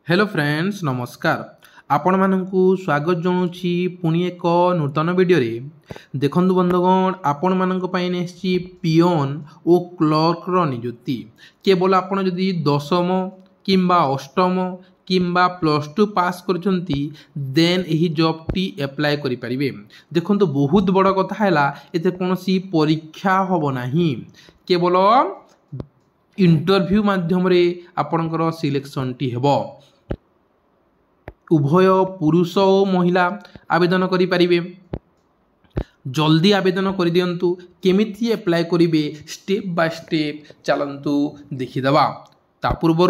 Hello friends नमस्कार आपण मानकु स्वागत जनाऊँगी पुणी एक नूतन वीडियो रे देखंतु बंधुगण आपण मानक पई नेछि पियोन ओ क्लर्क रो नियुक्ति केवल आपण जदि दशम किंबा अष्टम किंबा +2 पास करछंती देन एही जॉब टी अप्लाई करि परिबे। देखंतु बहुत बड़ कथा हैला एते कोनोसी परीक्षा होबो नाही, केवल इंटरव्यू माध्यम रे आपणकर सिलेक्शन टी हेबो। उभय पुरुष और महिला आवेदन करि परिबे। जल्दी आवेदन कर दियंतु। केमिति अप्लाई करिवे स्टेप बाय स्टेप चलंतु देखिदबा। ता पूर्व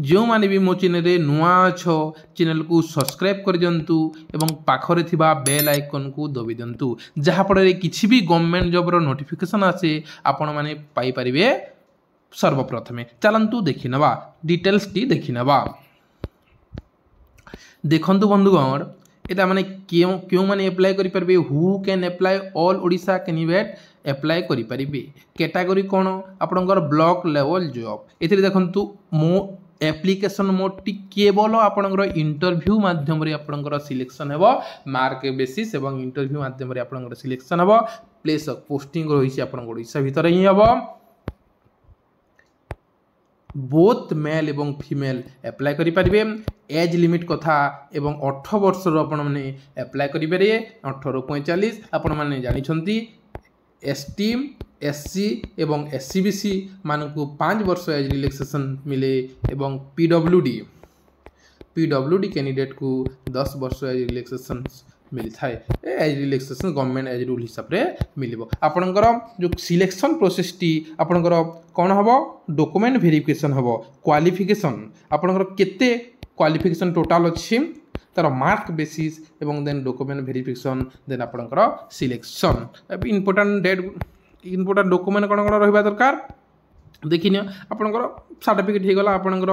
जो माने भी मो चैनल रे नुआ अछो चैनल को सब्सक्राइब कर दियंतु एवं पाखरे थिबा बेल आइकन को दबि दियंतु, जहा पड़े किछि भी गवर्नमेंट जॉब रो नोटिफिकेशन आसे आपण माने पाई परिबे सर्वप्रथमे। चलंतु देखिनबा, डिटेल्स टी देखिनबा। देखंतु बंधुगण एटा माने क्यों माने अप्लाई करि परबे, who can apply, all Odisha candidate apply करि परिबे। कैटेगरी कोन आपनकर ब्लॉक लेवल जॉब। एथिरे देखंतु मो एप्लीकेशन मोड टी केवल आपनकर इंटरव्यू माध्यम रे आपनकर सिलेक्शन हेबो। मार्क बेसिस एवं इंटरव्यू माध्यम रे आपनकर सिलेक्शन हेबो। प्लेस ऑफ पोस्टिंग रहिछि आपनकर ओडिशा भीतर ही हेबो। बोथ मेल एवं फीमेल अप्लाई करि परिबे। एज लिमिट कथा एवं 18 वर्ष आपण माने अप्लाई करि परिबे। 18 ରୁ 45 आपण माने जानि छंती। एसटी एससी एवं एससीबीसी मानकु 5 वर्ष एज रिलैक्सेशन मिले एवं पीडब्ल्यूडी कैंडिडेट को 10 वर्ष एज रिलैक्सेशन मिली थाए। Age relaxation government age rule हिसाब रे मिलिबो। आपनकर जो सिलेक्शन प्रोसेस टी आपनकर कोन हबो, डॉक्यूमेंट वेरिफिकेशन हबो। क्वालिफिकेशन आपनकर केते क्वालिफिकेशन टोटल अछि, तार मार्क बेसिस एवं देन डॉक्यूमेंट वेरिफिकेशन, देन आपनकर सिलेक्शन। इंपोर्टेंट डॉक्यूमेंट कोन कोन रहबा दरकार देखिनियो। आपनकर सर्टिफिकेट हे गला, आपनकर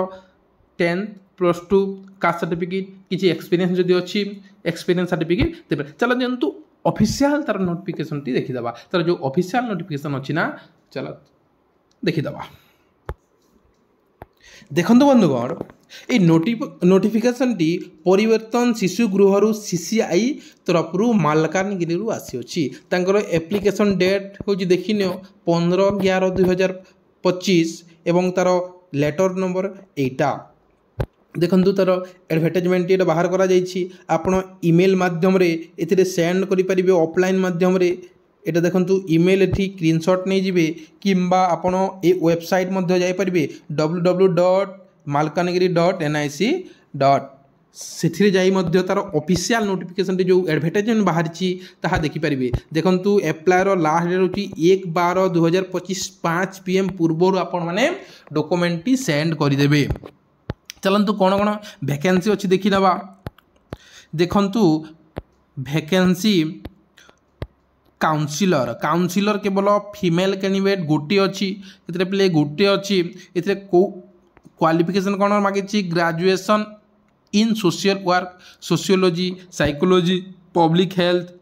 10 +2 कास्ट सर्टिफिकेट, किछि एक्सपीरियंस जदि अछि एक्सपीरियंस सर्टिफिकेट तेबे। चलो जंतु ऑफिशियल तार नोटिफिकेशन टी देखि दबा। तार जो ऑफिशियल नोटिफिकेशन अछि ना, चलो देखि दबा। देखंतु बंधुगण ए नोटिफिकेशन टी परिवर्तन शिशु गृह सीसीआई तरफ मालकानगिरी आसी अछि। तांकर एप्लिकेशन डेट होछि देखिनियो 15/11/2025 एवं तार लेटर नंबर 8। देखंतु तार एडवर्टाइजमेंट टी बाहर करा जाइछि। आपण ईमेल माध्यम रे एथिरे सेंड करि परिबे। ऑफलाइन माध्यम रे एटा देखंतु ईमेल एठी स्क्रीनशॉट नै जिवे किंबा आपण ए वेबसाइट मध्ये जाय परिबे www.malkanagiri.nic. सेथिरे जाई मध्ये तार ऑफिशियल नोटिफिकेशन जो एडवर्टाइजमेंट बाहरछि ताहा देखि परिबे। देखंतु अप्लाई रो लास्ट डेट होछि 1/12/2025 5 PM पूर्वरु आपण माने डॉक्यूमेंट टी सेंड करि देबे। चलंतु कोन कोन वैकेंसी अछि देखि नबा। देखंतु वैकेंसी काउंसिलर केवल फीमेल कैंडिडेट गोटे अछि। एतरे प्ले गोटे अछि। एतरे को क्वालिफिकेशन कोन मागिछि, graduation in social work, sociology, psychology, public health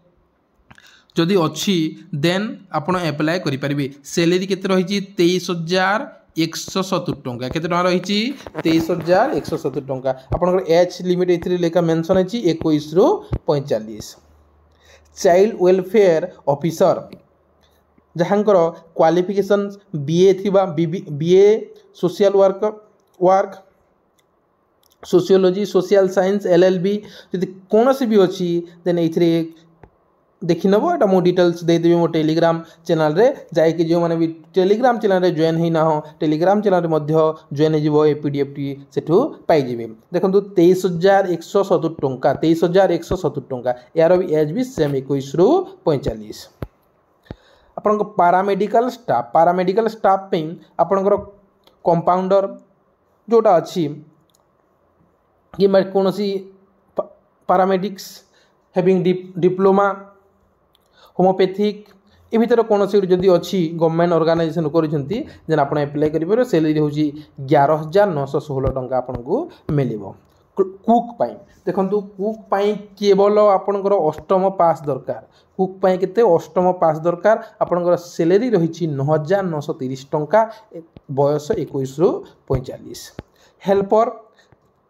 जदि अछि देन आपण अप्लाई करि परिबे। सैलरी केते रहिछि 23,170 टंका। केते टंका रहिछि 23,170 टंका। आपनकर एज लिमिट एथि लेखा मेंशन अछि 21 ରୁ 45। चाइल्ड वेलफेयर ऑफिसर जहांकर क्वालिफिकेशन बीए थिबा BA social work sociology social science LLB जदि कोनोसी भी अछि देन एथि देखि नबो। एटा मो डिटेल्स दे देबे मो टेलीग्राम चैनल रे जाय कि जो माने भी टेलीग्राम चैनल रे जॉइन ही ना हो टेलीग्राम चैनल रे मध्य जॉइन जिवो। ए पीडीएफ टी सेठू पाई जिवे। देखंतु 23,170 टंका 23,170 टंका। यार भी एज भी सेम 21 ରୁ 45। आपन को पैरामेडिकल स्टाफ पे आपनकर कंपाउंडर जोटा अछि कि कोनोसी पैरामेडिक्स हैविंग डिप्लोमा होमियोपैथिक ए भीतर कोनोसी जदि अछि गवर्नमेंट ऑर्गेनाइजेशन करिसंती जेन आपण अप्लाई करि परबे। सैलरी होछि 11,916 टंका आपन को मिलिबो। कुक पाई देखंतु कुक पाई केवल आपनकर अष्टम पास दरकार। कुक पाई केते अष्टम पास दरकार। आपनकर सैलरी रहिछि 9,930 टंका। बयस 21 ରୁ 45। हेल्पर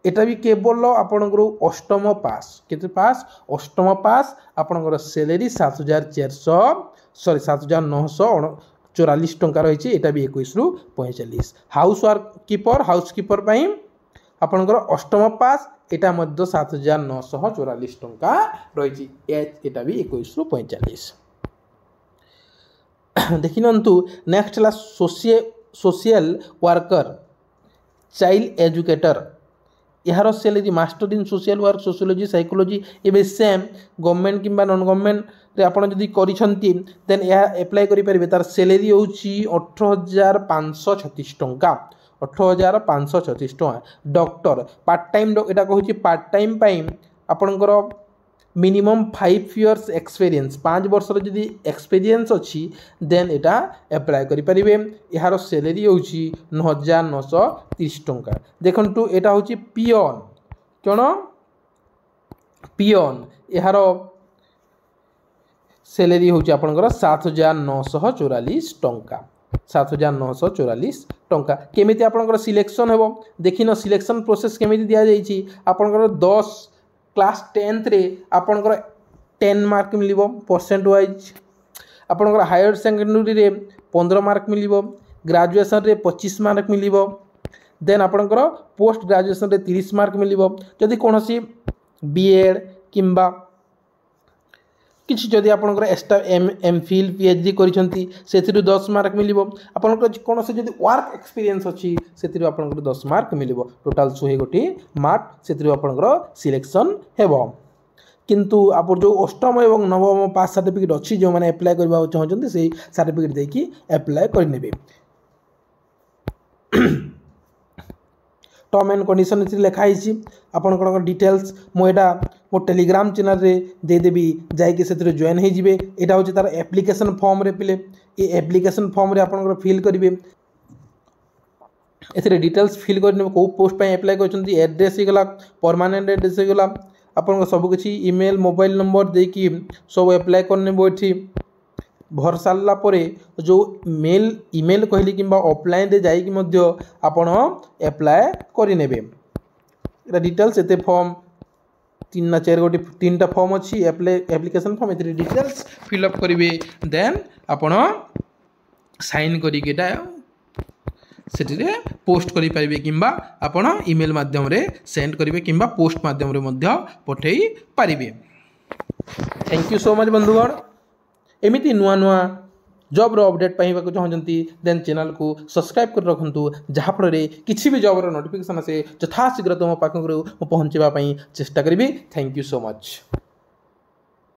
एटा भी केवल आपणकर अष्टम पास केते पास अष्टम पास आपणकर सैलरी 7,944 टंका रही एटा भी 21 रु 45 हाउस कीपर पाई आपणकर अष्टम पास एटा मध्य 7,944 टंका रही एटा भी 21 रु 45 देखिनंतु नेक्स्ट ला सोशल वर्कर चाइल्ड एजुकेटर यार salary master in social work sociology psychology ये सेम गवर्नमेंट किंबा नॉन गवर्नमेंट रे आपण जदि करिसंती देन यह अप्लाई करि परिबे तार सैलरी होची 18,536 टंका 18,536 टंका डॉक्टर पार्ट टाइम एटा कहूची पार्ट टाइम पाई आपणकर मिनिमम 5 इयर्स एक्सपीरियंस 5 वर्ष जदि एक्सपीरियंस अच्छी देन एटा अप्लाई करि परिबे यार सैलरी होची 9,930 टंका देखंतु एटा होची पियन कोन पियन यार सैलरी होची आपनकर 7,944 टंका 7,944 टंका केमिति आपनकर सिलेक्शन हेबो देखिनो सिलेक्शन प्रोसेस केमिति दिया जाईची आपनकर 10 क्लास 10th रे आपनकर 10 मार्क मिलिबो परसेंट वाइज आपनकर हायर सेकेंडरी रे 15 मार्क मिलिबो ग्रेजुएशन रे 25 मार्क मिलिबो देन आपनकर पोस्ट ग्रेजुएशन रे 30 मार्क मिलिबो जदि कोनोसी बीएड किंबा किछि जदि आपनकर एक्स्ट्रा एमफिल पीएचडी करिसंती सेथिरु 10 मार्क मिलिबो आपनकर कोनोसी जदि वर्क एक्सपीरियंस अछि सेथिरु आपनकर 10 मार्क मिलिबो टोटल 100 गोटी मार्क सेथिरु आपनकर सिलेक्शन हेबो किंतु आप जो अष्टम एवं नवम पास सर्टिफिकेट अच्छी जो मैंने अप्लाई करबा चाहछन्ती से सर्टिफिकेट देकी अप्लाई कर नेबे टर्म एंड कंडीशन इति लिखा हिची आपन डिटेल्स मो एटा मो टेलीग्राम चैनल रे दे देबी जाई के सेतिर जॉइन हे जिवे एटा होची तार एप्लीकेशन फॉर्म रे पिले ए एप्लीकेशन फॉर्म रे आपन फिल करिवे एथिरे डिटेल्स फिल करने को पोस्ट पे अप्लाई करछन्ती एड्रेस ही गला परमानेंट एड्रेस ही गला आपन सब किछि ईमेल मोबाइल नंबर देकी सब अप्लाई करने बोठी भर सारा पर जो मेल ईमेल कहली कि ऑफलाइन रे जाई कि मध्य आपण अप्लाई करिनेबे एटा डिटेल्स एते फॉर्म 3 ना 4 गोटी 3टा फॉर्म अछि एप्लीकेशन फॉर्म एते डिटेल्स फिल अप करिवे देन आपण साइन करी केटा सेटिरे पोस्ट करि परिबे किंबा आपण ईमेल माध्यम रे सेंड करिवे किंबा पोस्ट माध्यम रे मध्य पठेई परिबे थैंक यू सो मच बंधुगण एमिति नुआ नुआ जॉब रो अपडेट पाइबा चाहते देन चैनल को सब्सक्राइब कर रखु जहाँफल किसी भी जॉब रो नोटिफिकेशन से यथाशीघ्र तुम पाखक पहुँचापी चेष्टा करी थैंक यू सो मच।